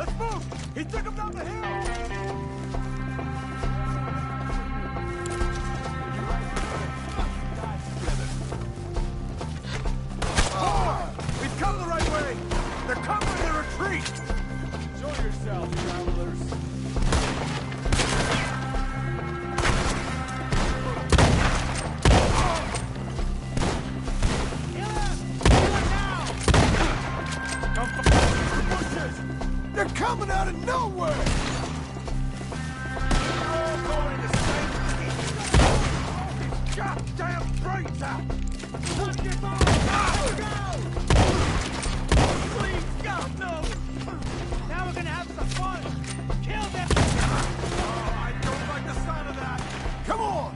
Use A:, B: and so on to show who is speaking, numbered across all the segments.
A: Let's move! He took him down the hill! We've come the right way! They're covering the retreat! Show yourselves, travelers. They're coming out of nowhere! They're all going to save goddamn brains out! Let's get on! Go! Please, God, no! Now we're gonna have some fun! Kill them! Oh, I don't like the sound of that! Come on!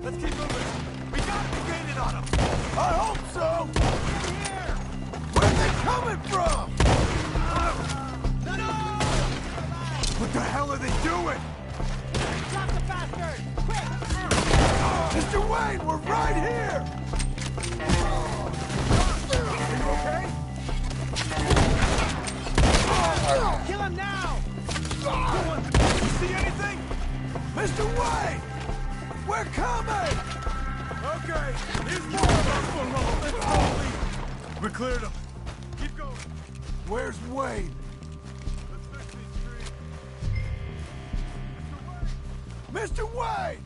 A: Let's keep moving! We gotta be gaining on them! I hope so! Get here! Where are they coming from? What the hell are they doing? Stop the bastard! Quick! Mr. Wayne, we're right here! Are you okay? Kill him now! You see anything? Mr. Wayne! We're coming! Okay, here's more of us. We cleared him. Keep going. Where's Wayne? Mr. Wayne!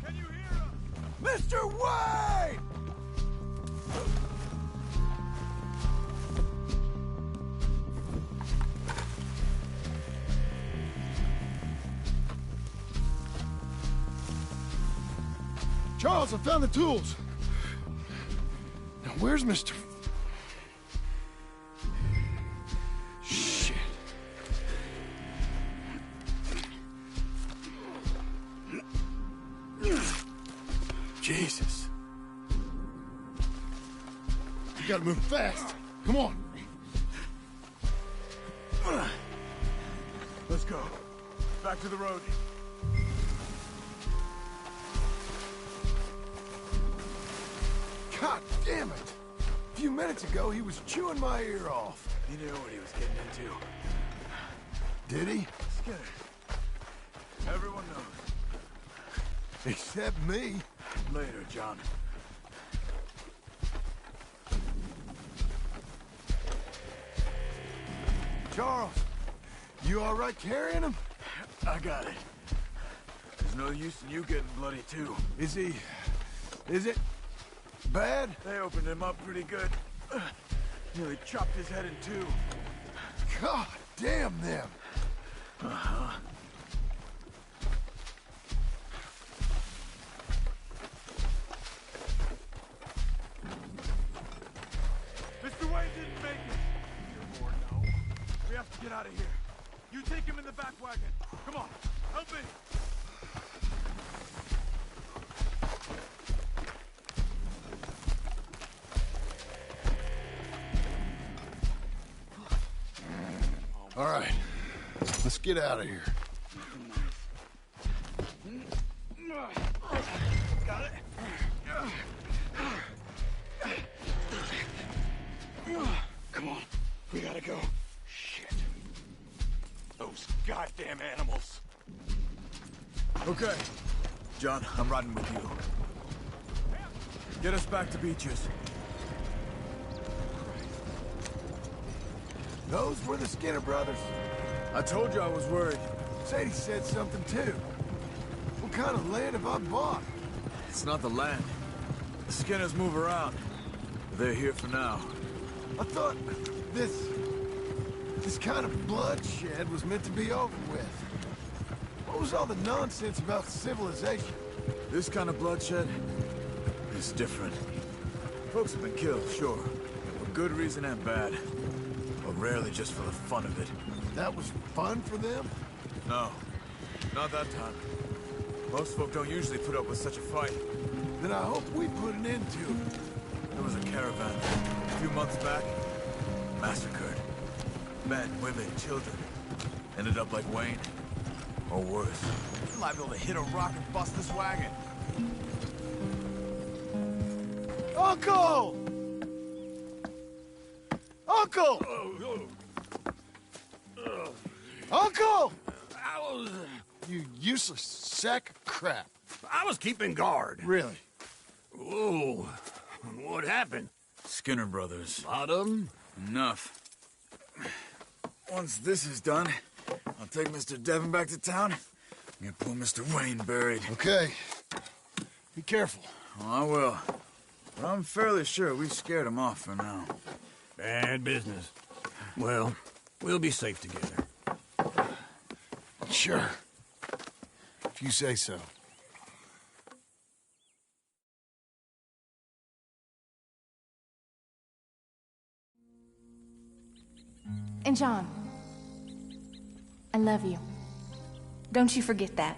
A: Can you hear us? Mr. Wayne! Charles, I found the tools. Now, where's Mr. Shit. Jesus. You gotta move fast. Come on. Let's go. Back to the road. God damn it! A few minutes ago, he was chewing my ear off. He knew what he was getting into. Did he? Skinner. Everyone knows. Except me. Later, John. Charles, you all right carrying him? I got it. There's no use in you getting bloody, too. Is he... is it... bad? They opened him up pretty good. Nearly chopped his head in two. God damn them! Uh-huh. Mr. Wayne didn't make it. You're more no. We have to get out of here. You take him in the back wagon. Come on, help me. All right, let's get out of here. Got it. Come on, we gotta go. Shit. Those goddamn animals. Okay. John, I'm riding with you. Get us back to Beaches. Those were the Skinner brothers. I told you I was worried. Sadie said something too. What kind of land have I bought? It's not the land. The Skinners move around. They're here for now. I thought this kind of bloodshed was meant to be over with. What was all the nonsense about civilization? This kind of bloodshed is different. Folks have been killed, sure. For good reason and bad. But rarely just for the fun of it. That was fun for them? No. Not that time. Most folk don't usually put up with such a fight. Then I hope we put an end to it. There was a caravan a few months back. Massacred. Men, women, children. Ended up like Wayne. Or worse. I'm liable to hit a rock and bust this wagon. Uncle! Uncle! Uncle!
B: I was...
A: You useless sack of crap.
B: I was keeping guard.
A: Really?
B: Whoa. What happened?
C: Skinner Brothers.
B: A lot of them?
C: Enough. Once this is done, I'll take Mr. Devon back to town and get poor Mr. Wayne buried.
A: Okay. Be careful.
C: Oh, I will. But I'm fairly sure we scared him off for now.
B: Bad business. Well, we'll be safe together.
A: Sure. If you say so.
D: And John, I love you. Don't you forget that.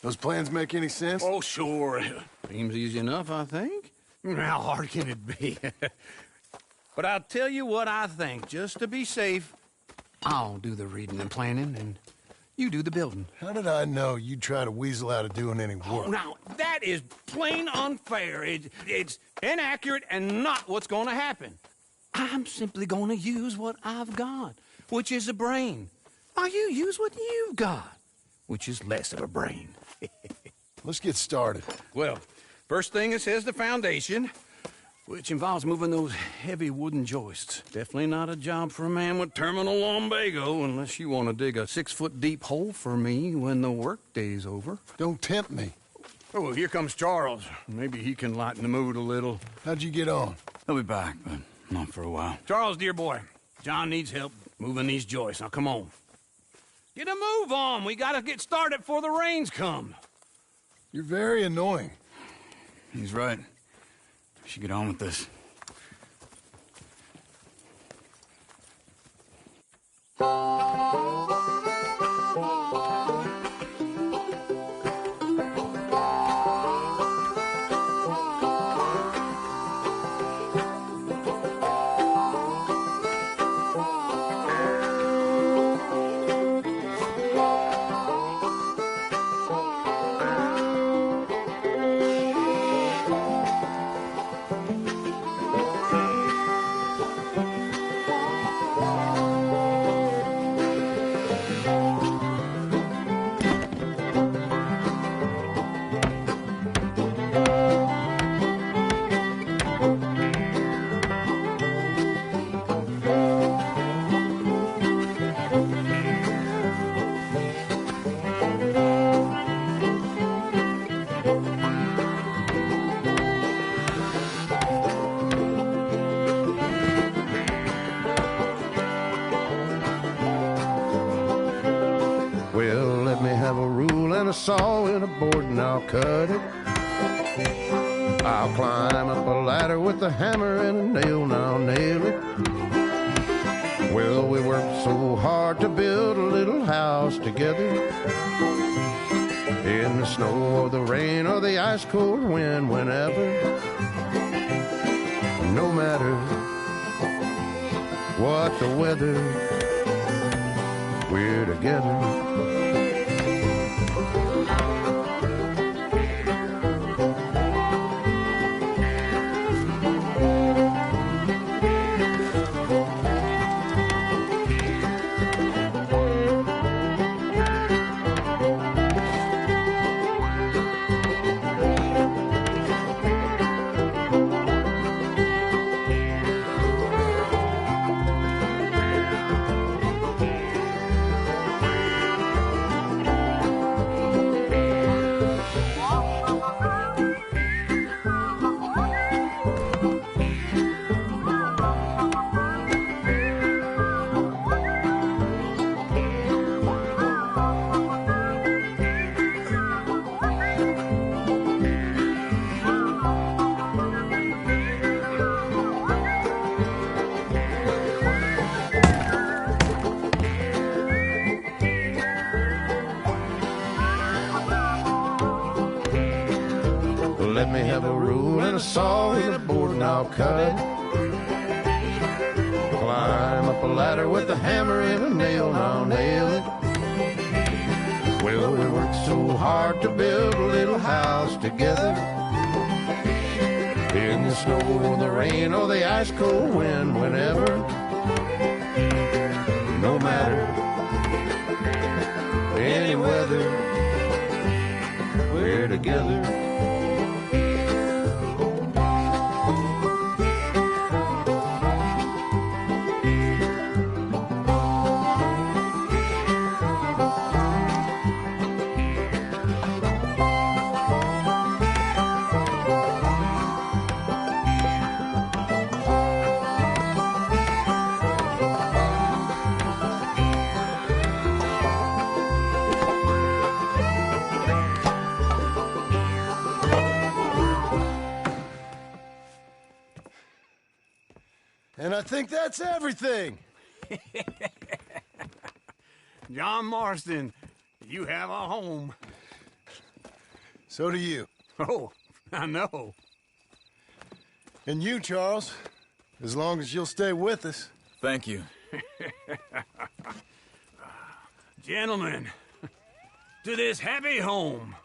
A: Those plans make any sense?
B: Oh, sure. Seems easy enough, I think. How hard can it be? But I'll tell you what I think. Just to be safe, I'll do the reading and planning, and you do the building.
A: How did I know you'd try to weasel out of doing any
B: Oh,
A: work?
B: now, that is plain unfair. It's inaccurate and not what's going to happen. I'm simply going to use what I've got, which is a brain. Now, you use what you've got, which is less of a brain.
A: Let's get started.
B: Well, first thing it says the foundation, which involves moving those heavy wooden joists. Definitely not a job for a man with terminal lumbago, unless you want to dig a 6-foot deep hole for me when the workday's over.
A: Don't tempt me.
B: Oh, here comes Charles. Maybe he can lighten the mood a little.
A: How'd you get on?
C: He'll be back, but not for a while.
B: Charles, dear boy, John needs help moving these joists. Now, come on. Get a move on. We gotta get started before the rains come.
A: You're very annoying.
C: He's right. We should get on with this.
E: Well, let me have a rule and a saw and a board and I'll cut it. I'll climb up a ladder with a hammer and a nail, now nail it. Well, we worked so hard to build a little house together. In the snow or the rain or the ice cold wind, whenever. No matter what the weather, we're together. Let me have a rule and a saw and a board and I'll cut it. Climb up a ladder with a hammer and a nail and I'll nail it. Well, we worked so hard to build a little house together. In the snow or the rain or the ice cold wind, whenever. No matter any weather, we're together.
A: And I think that's everything.
B: John Marston, you have a home.
A: So do you.
B: Oh, I know.
A: And you, Charles, as long as you'll stay with us.
C: Thank you.
B: Gentlemen, to this happy home.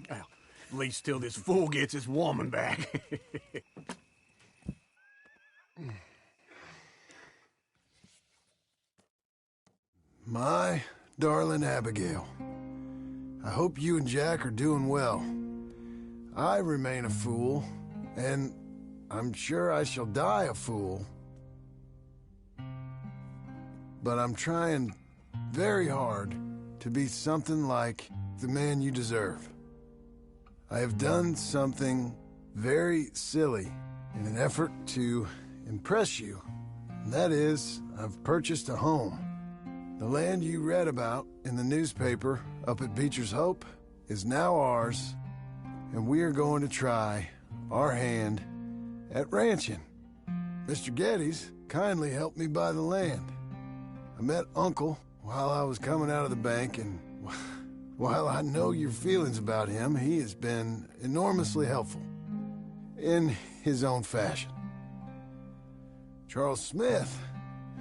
B: Well, at least till this fool gets his woman back.
A: My darling Abigail, I hope you and Jack are doing well. I remain a fool, and I'm sure I shall die a fool. But I'm trying very hard to be something like the man you deserve. I have done something very silly in an effort to impress you. And that is, I've purchased a home. The land you read about in the newspaper up at Beecher's Hope is now ours, and we are going to try our hand at ranching. Mr. Geddes kindly helped me buy the land. I met Uncle while I was coming out of the bank, and while I know your feelings about him, he has been enormously helpful in his own fashion. Charles Smith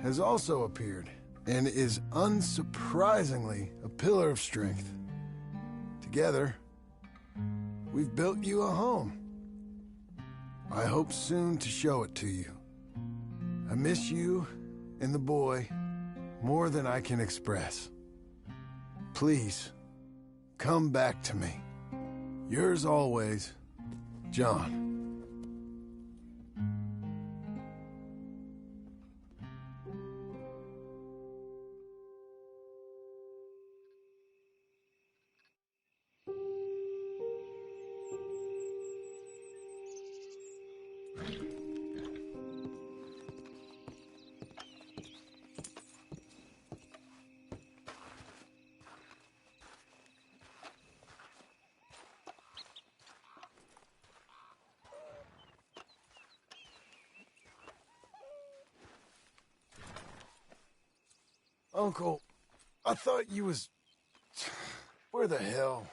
A: has also appeared and is unsurprisingly a pillar of strength. Together, we've built you a home. I hope soon to show it to you. I miss you and the boy more than I can express. Please, come back to me. Yours always, John. Uncle, I thought you was... Where the hell?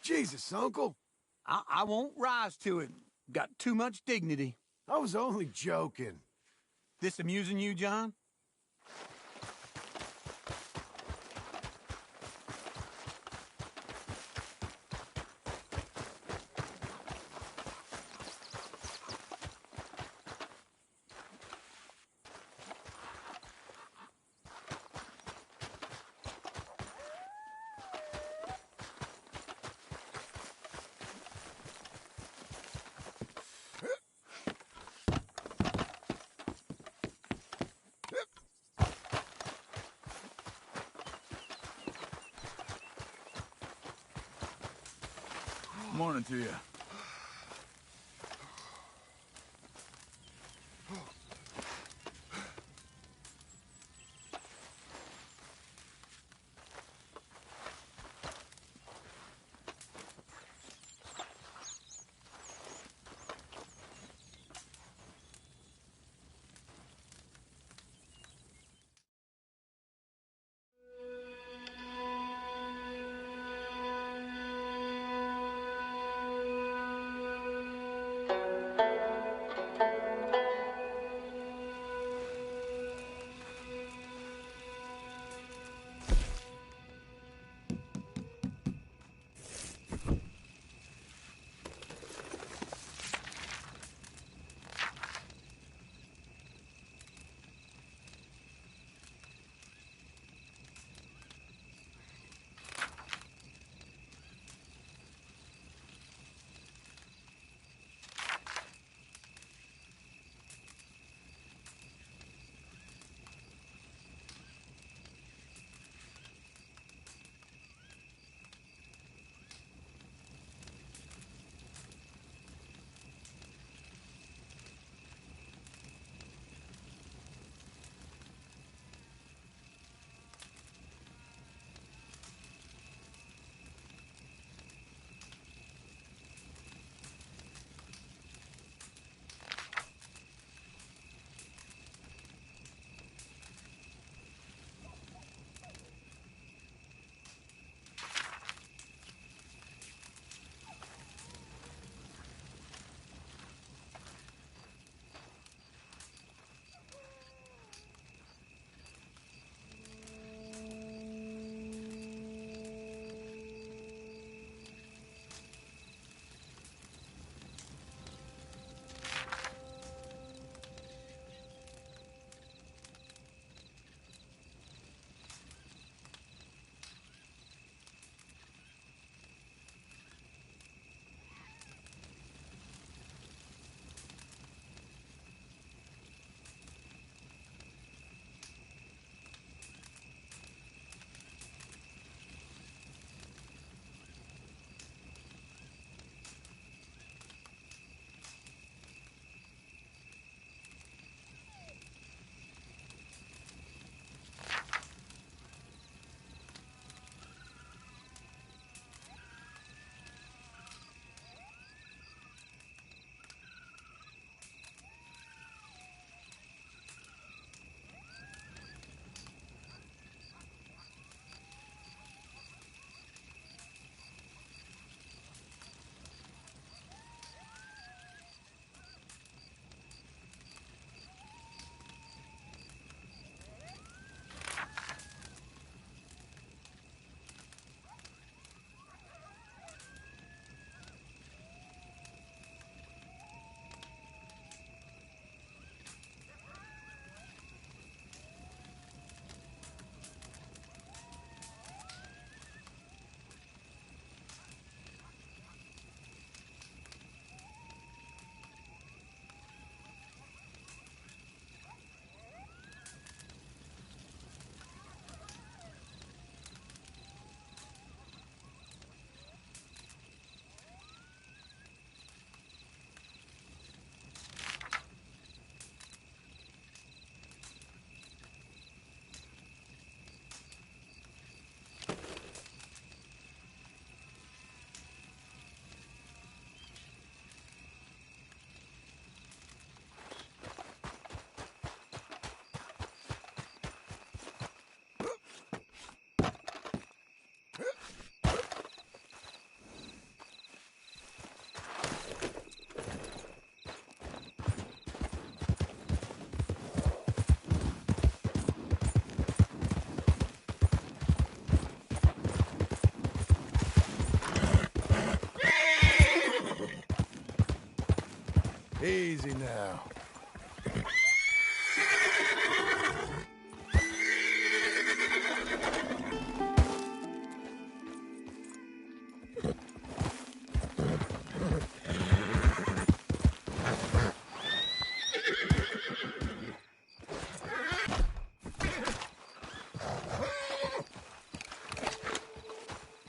A: Jesus, Uncle.
B: I won't rise to it. Got too much dignity.
A: I was only joking.
B: This amusing you, John?
C: Morning to you.
A: Easy now.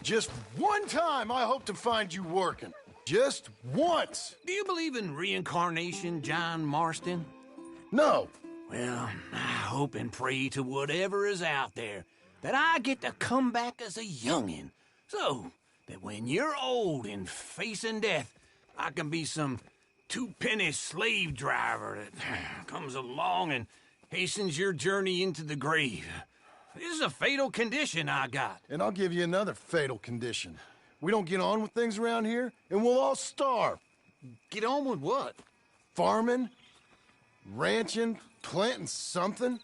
A: Just one time I hope to find you working. Just once.
B: Do you believe in reincarnation, John Marston?
A: No.
B: Well, I hope and pray to whatever is out there that I get to come back as a youngin', so that when you're old and facing death, I can be some two-penny slave driver that comes along and hastens your journey into the grave. This is a fatal condition I got.
A: And I'll give you another fatal condition. We don't get on with things around here, and we'll all starve.
B: Get on with what?
A: Farming, ranching, planting something.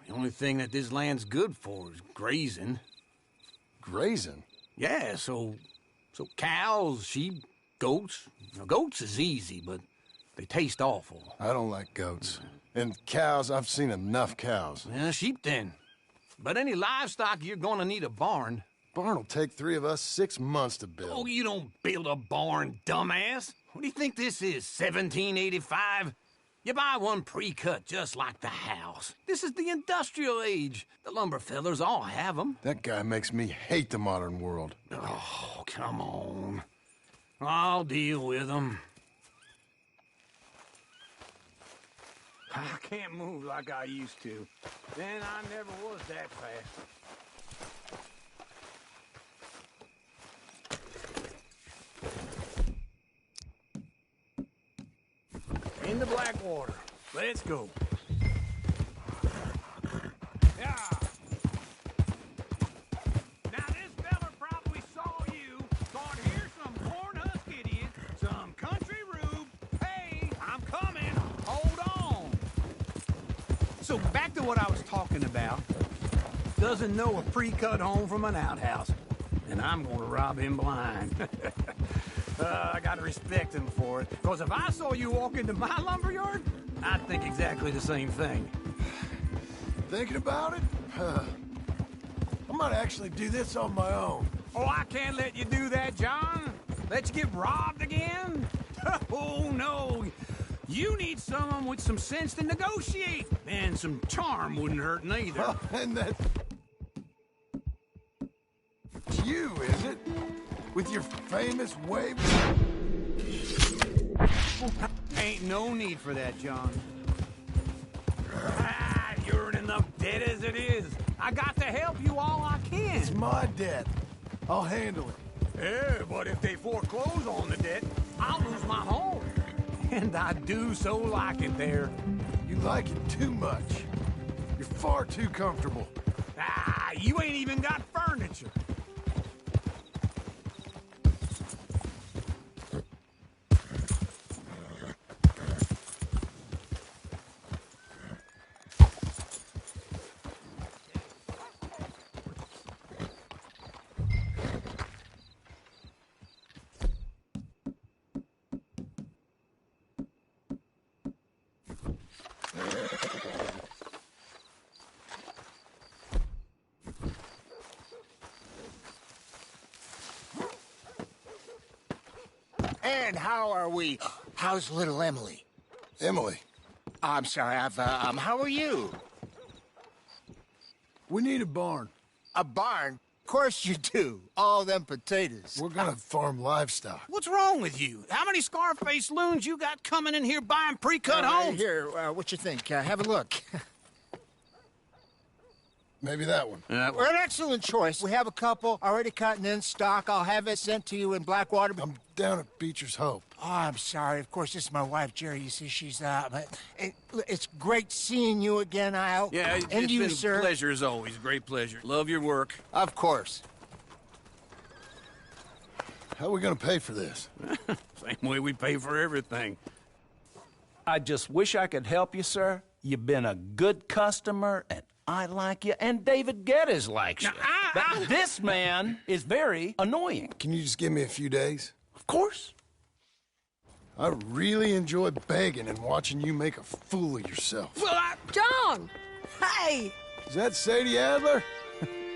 B: The only thing that this land's good for is grazing.
A: Grazing?
B: Yeah, so cows, sheep, goats. Now, goats is easy, but they taste awful.
A: I don't like goats. And cows, I've seen enough cows.
B: Yeah, sheep then. But any livestock, you're gonna need a barn.
A: Barn will take 3 of us 6 months to build.
B: Oh, you don't build a barn, dumbass. What do you think this is, 1785? You buy one pre-cut just like the house. This is the industrial age. The lumber fellers all have them.
A: That guy makes me hate the modern world.
B: Oh, come on. I'll deal with them. I can't move like I used to. Then I never was that fast. In the Blackwater. Let's go. Yeah. Now this fella probably saw you, thought here's some corn husk idiot, some country rube. Hey, I'm coming. Hold on. So back to what I was talking about. Doesn't know a pre-cut home from an outhouse. And I'm gonna rob him blind. I gotta respect him for it. Because if I saw you walk into my lumberyard, I'd think exactly the same thing.
A: Thinking about it? I might actually do this on my own.
B: Oh, I can't let you do that, John. Let you get robbed again? Oh, no. You need someone with some sense to negotiate. And some charm wouldn't hurt neither.
A: And that's you, is it? With your famous wave?
B: Ain't no need for that, John. You're in enough debt as it is. I got to help you all I can.
A: It's my debt. I'll handle it.
B: Yeah, but if they foreclose on the debt, I'll lose my home. And I do so like it there.
A: You like it too much. You're far too comfortable.
B: You ain't even got furniture.
F: And how are we? How's little Emily?
A: Emily,
F: I'm sorry, how are you?
A: we need a barn.
F: A barn? Of course you do. All them potatoes.
A: We're gonna farm livestock.
B: What's wrong with you? How many Scarface loons you got coming in here buying pre-cut homes?
F: Here, what you think? Have a look.
A: Maybe that one.
F: We're an excellent choice. We have a couple already cut and in stock. I'll have it sent to you in Blackwater.
A: I'm down at Beecher's Hope.
F: Oh, I'm sorry. Of course, this is my wife, Jerry. You see, she's it's great seeing you again, Al.
B: Yeah,
F: and
B: it's
F: you,
B: been
F: sir.
B: a pleasure as always. Great pleasure. Love your work.
F: Of course.
A: How are we gonna pay for this?
B: Same way we pay for everything.
G: I just wish I could help you, sir. You've been a good customer, and I like you, and David Geddes likes you. But this man is very annoying.
A: Can you just give me a few days?
G: Of course.
A: I really enjoy begging and watching you make a fool of yourself.
B: Well,
H: John! Hey!
A: Is that Sadie Adler?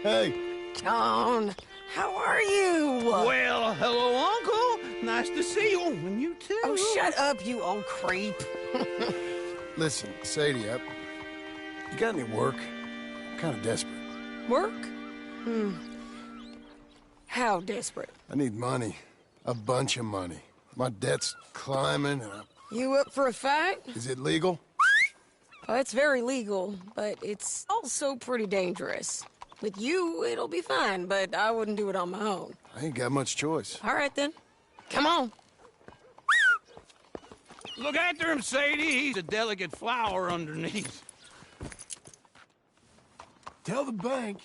A: Hey.
H: John, how are you?
B: well, hello, Uncle. Nice to see you. And you too.
H: Oh, shut up, you old creep.
A: Listen, Sadie, you got any work? I'm kind of desperate.
H: Work? How desperate?
A: I need money. A bunch of money. My debt's climbing, and
H: You up for a fight?
A: Is it legal?
H: Well, it's very legal, but it's also pretty dangerous. With you, it'll be fine, but I wouldn't do it on my own.
A: I ain't got much choice.
H: All right, then. Come on.
B: Look after him, Sadie. He's a delicate flower underneath.
A: Tell the bank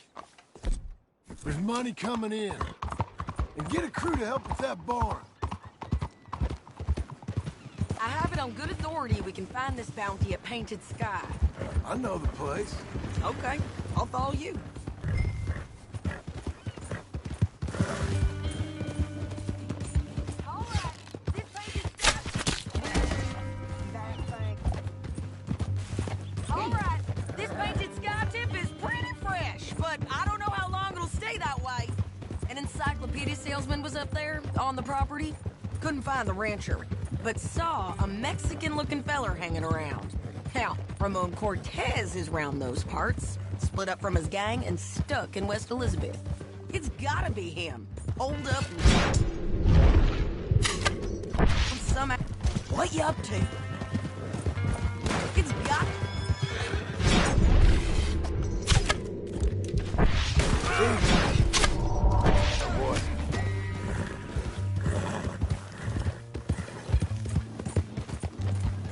A: there's money coming in. And get a crew to help with that barn.
H: I have it on good authority we can find this bounty at Painted Sky.
A: I know the place.
H: Okay, I'll follow you. This Painted Sky tip is pretty fresh, but I don't know how long it'll stay that way. An encyclopedia salesman was up there on the property. Couldn't find the rancher, but saw a Mexican-looking feller hanging around. Now, Ramon Cortez is round those parts, split up from his gang and stuck in West Elizabeth. It's gotta be him. Hold up. Somehow. What you up to? It's got.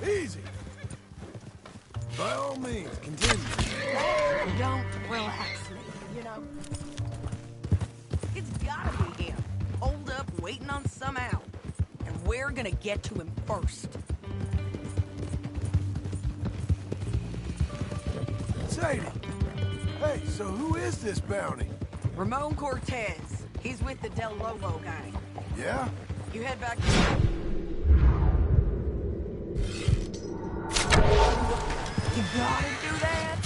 A: Easy. By all means, continue.
H: Don't relax me, you know? It's gotta be him. Hold up, waiting on some out. And we're gonna get to him first.
A: Sadie. Hey, so who is this bounty?
H: Ramon Cortez. He's with the Del Lobo gang.
A: Yeah?
H: You head back. You gotta do that.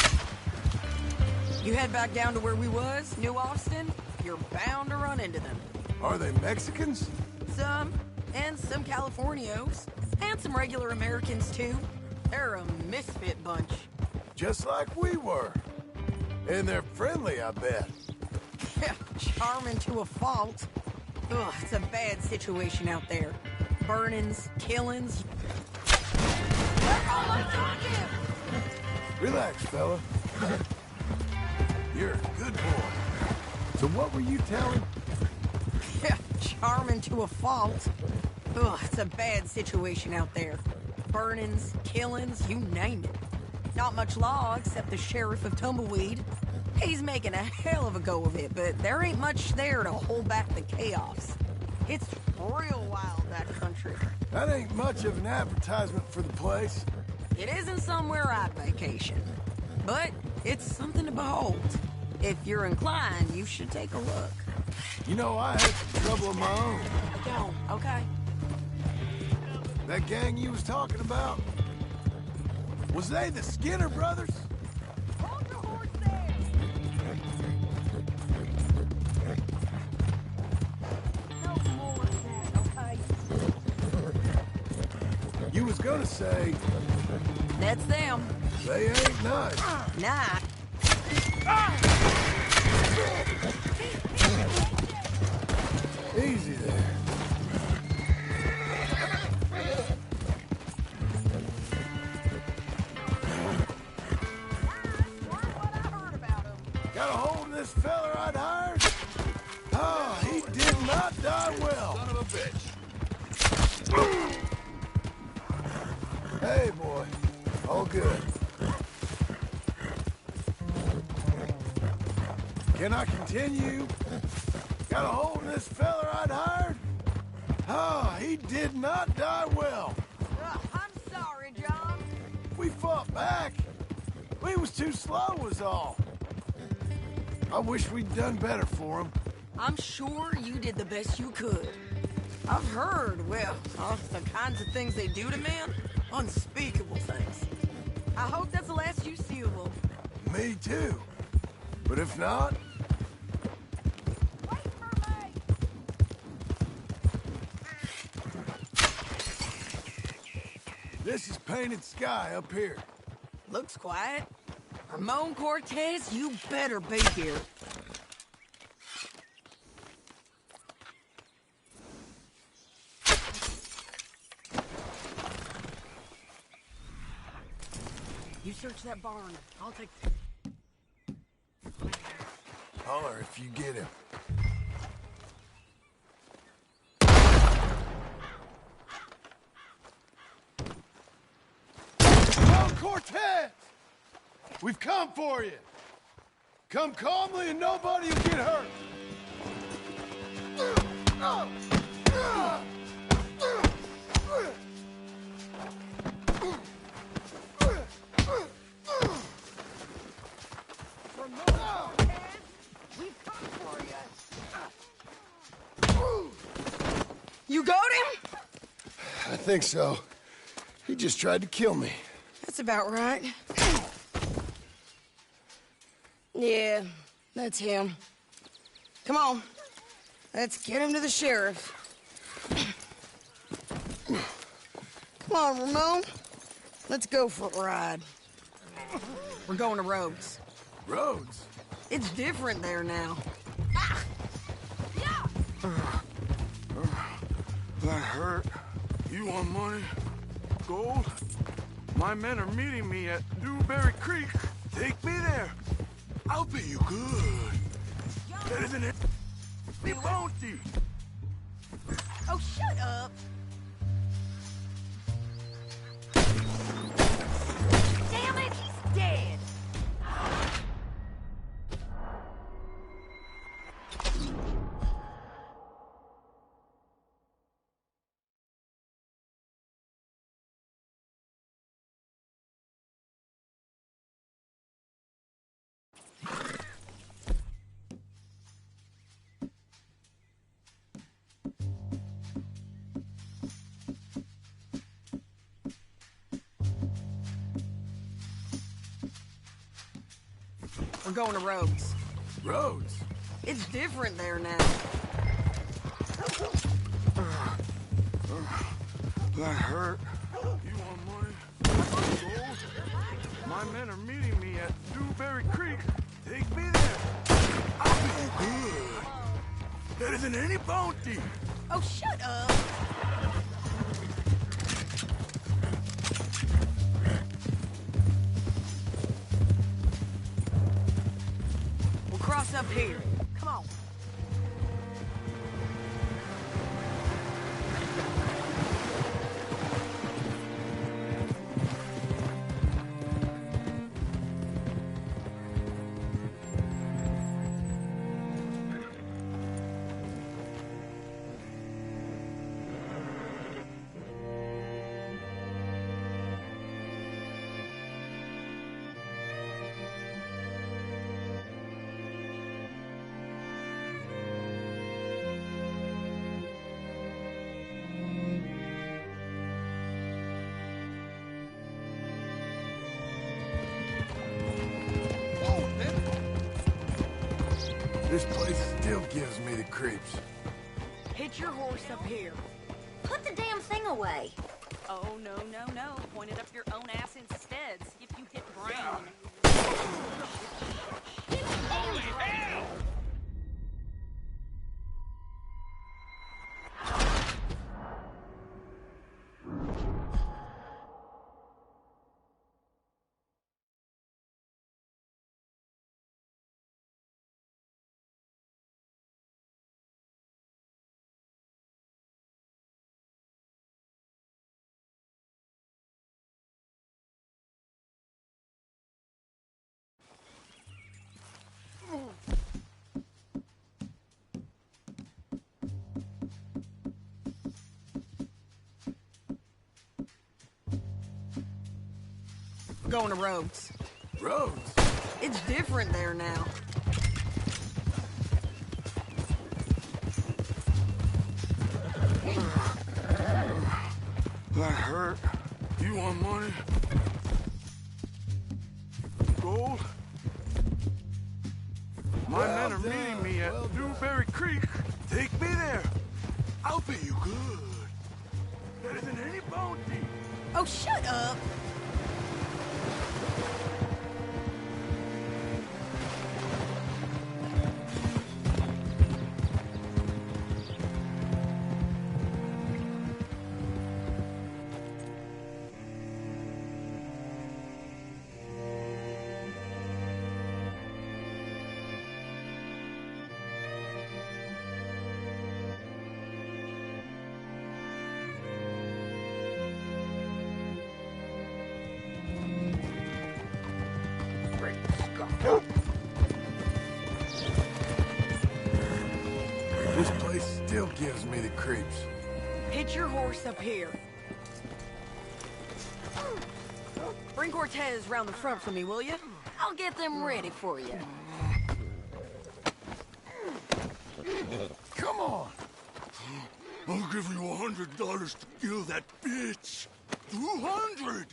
H: You head back down to where we was, New Austin. You're bound to run into them.
A: Are they Mexicans?
H: Some, and some Californios, and some regular Americans too. They're a misfit bunch.
A: Just like we were. And they're friendly, I bet.
H: Yeah, charming to a fault. Ugh, it's a bad situation out there. Burnings, killings. They're almost on you!
A: Relax, fella. You're a good boy. So what were you telling?
H: Yeah, charming to a fault. Ugh, it's a bad situation out there. Burnings, killings, you name it. Not much law except the sheriff of Tumbleweed. He's making a hell of a go of it, but there ain't much there to hold back the chaos. It's real wild, that country.
A: That ain't much of an advertisement for the place.
H: It isn't somewhere I'd vacation, but it's something to behold. If you're inclined, you should take a look.
A: You know, I had some trouble of my own.
H: Don't, okay?
A: That gang you was talking about, was they the Skinner brothers?
H: Hold your horse there! No more of that, okay?
A: You was gonna say,
H: That's them.
A: they ain't nice.
H: Nah.
A: Easy there. Got a hold of this feller I'd hired? Oh, he did not die well. Son of a bitch. Hey, boy. All good. Can I continue? Got a hold of this feller I'd hired? Oh, he did not die well.
H: I'm sorry, John.
A: We fought back. We was too slow was all. I wish we'd done better for him.
H: I'm sure you did the best you could. I've heard, well, the kinds of things they do to men. Unspeakable things. I hope that's the last you see of them.
A: Me too. But if not...
H: Wait for me!
A: This is Painted Sky up here.
H: Looks quiet. Ramon Cortez, you better be here. You search that barn. I'll take...
A: Holler if you get him. Ramon Cortez! We've come for you. Come calmly and nobody will get hurt.
H: You got him?
A: I think so. He just tried to kill me.
H: That's about right. Yeah, that's him. Come on. Let's get him to the sheriff. Come on, Ramon. Let's go for a ride. We're going to Rhodes.
A: Rhodes?
H: It's different there now.
C: That hurt. You want money? Gold? My men are meeting me at Dewberry Creek. Take me there. I'll pay you good. Better than any bounty.
H: Oh, shut up. Damn it, he's dead. We're going to Rhodes.
A: Rhodes?
H: It's different there now.
C: That hurt. You want money? Gold? My men are meeting me at Dewberry Creek. Take me there. I'll pay you good. Better than any bounty.
H: Oh, shut up. We'll cross up here. Come on.
A: This place still gives me the creeps.
H: Hitch your horse up here.
I: Put the damn thing away.
J: Oh, no, no, no. Point it up your own ass instead. See if you hit brain.
B: Holy hell!
H: Going to Rhodes.
A: Rhodes?
H: It's different there now.
C: That hurt. You want money? Gold? My men are meeting me at Newberry Creek. Take me there. I'll pay you good. Better than any bounty.
H: Oh, shut up!
A: This place still gives me the creeps.
H: Hitch your horse up here. Bring Cortez round the front for me, will you? I'll get them ready for you.
A: Come on.
C: I'll give you $100 to kill that bitch. 200.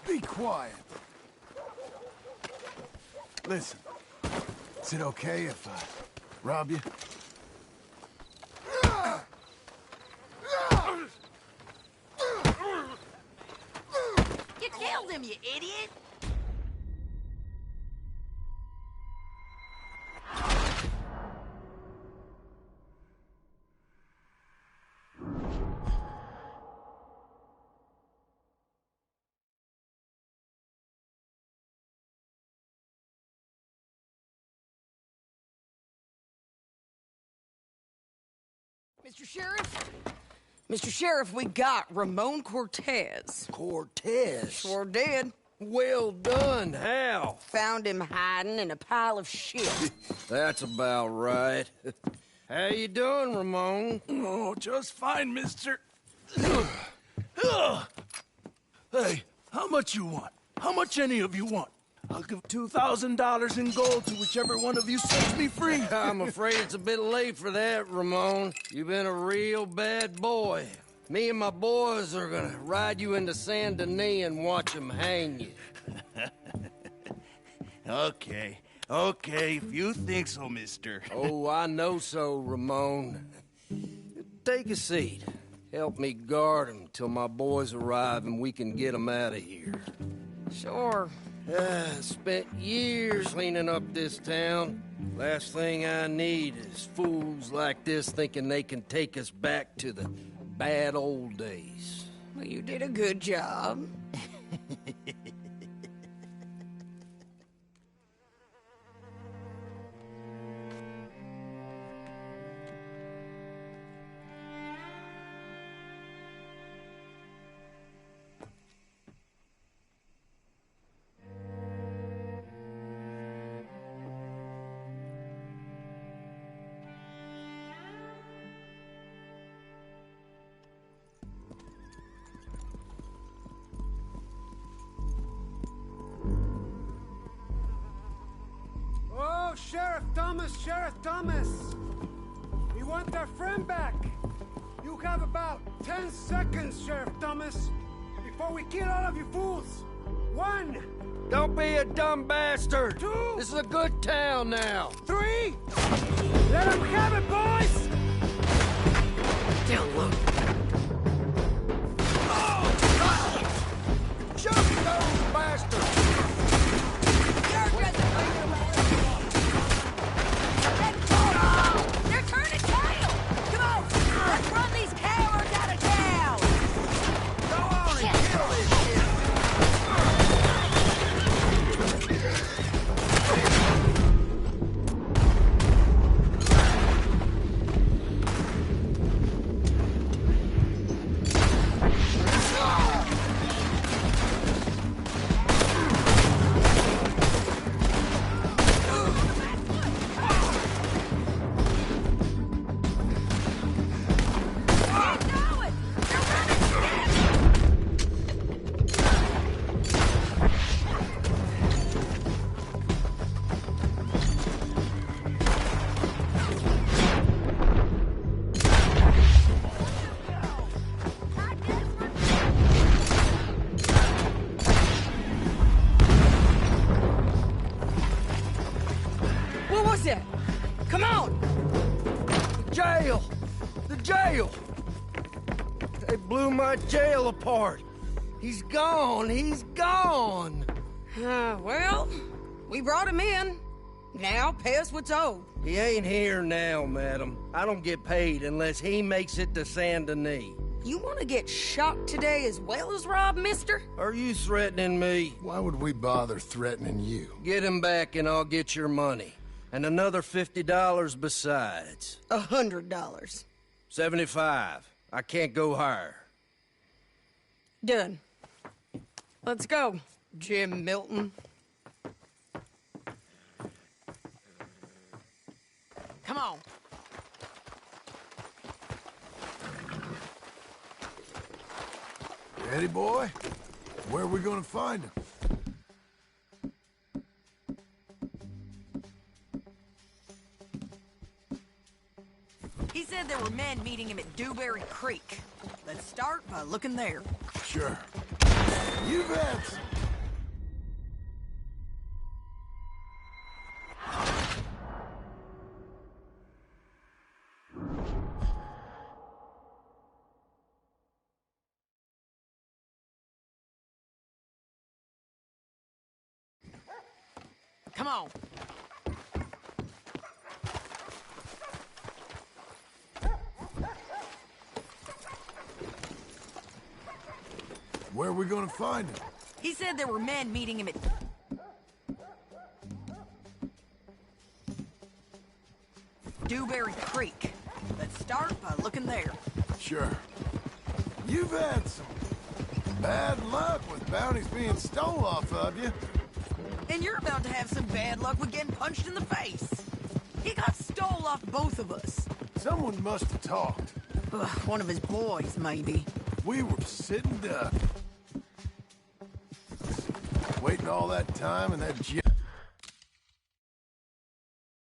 A: Be quiet. Listen, is it okay if I rob you?
H: You killed him, you idiot! Mr. Sheriff? Mr. Sheriff, we got Ramon Cortez.
K: Cortez?
H: Sure did.
K: Well done. How?
H: Found him hiding in a pile of shit.
K: That's about right. How you doing, Ramon?
C: Oh, just fine, mister. Hey, how much you want? How much any of you want? I'll give $2,000 in gold to whichever one of you sets me free.
K: I'm afraid it's a bit late for that, Ramon. You've been a real bad boy. Me and my boys are gonna ride you into Saint Denis and watch them hang you.
C: Okay, if you think so, mister.
K: Oh, I know so, Ramon. Take a seat. Help me guard him till my boys arrive and we can get them out of here.
H: Sure.
K: Spent years cleaning up this town. Last thing I need is fools like this thinking they can take us back to the bad old days.
H: Well, you did a good job.
L: Sheriff Thomas! We want our friend back! You have about 10 seconds, Sheriff Thomas, before we kill all of you fools! 1!
K: Don't be a dumb bastard!
L: 2!
K: This is a good town now!
L: 3! Let them have it, boys!
K: Down low. Shoot those bastards!
H: said. Come on!
K: Jail! The jail! They blew my jail apart. He's gone. He's gone.
H: Well, we brought him in. Now pay us what's owed.
K: He ain't here now, madam. I don't get paid unless he makes it to Saint Denis.
H: You want to get shot today as well as Rob, mister?
K: Are you threatening me?
A: Why would we bother threatening you?
K: Get him back and I'll get your money. And another $50 besides.
H: $100.
K: 75. I can't go higher.
H: Done. Let's go, Jim Milton. Come on.
A: Ready, boy? Where are we gonna find him?
H: He said there were men meeting him at Dewberry Creek. Let's start by looking there.
A: Sure. You've had some.
H: Come on.
A: Where are we gonna find him?
H: He said there were men meeting him at Dewberry Creek. Let's start by looking there.
A: Sure. You've had some bad luck with bounties being stole off of you.
H: And you're about to have some bad luck with getting punched in the face. He got stole off both of us.
A: Someone must have talked.
H: Ugh, one of his boys, maybe.
A: We were sitting duck. Waiting all that time in that jail.